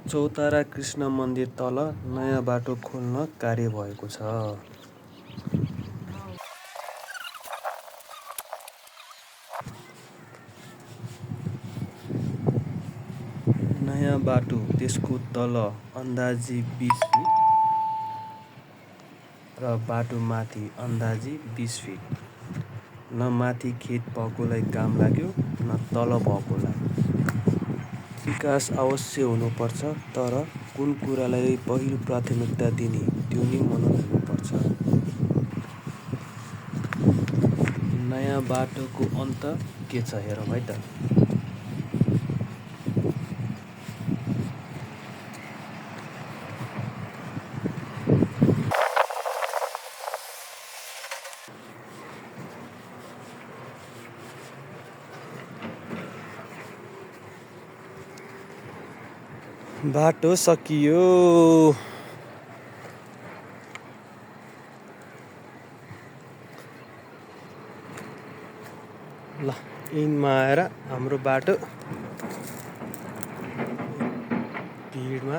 चौतारा कृष्ण मन्दिर तल नयाँ बाटो खोल्न कार्य भएको छ। नयाँ बाटो त्यसको तल अन्दाजी 20 फिट र बाटो माथि अन्दाजी 20 फिट। न माथि खेत भएकोलाई काम लाग्यो न तल भएकोलाई। विकास अवश्य हुनुपर्छ, तर कुन कुरालाई पहिलो प्राथमिकता दिने त्यो नि मनन हुनुपर्छ। नयाँ बाटोको अन्त के छ हेरौँ है त। बाटो सकियो। ल इनमा आएर हाम्रो बाटो भिडमा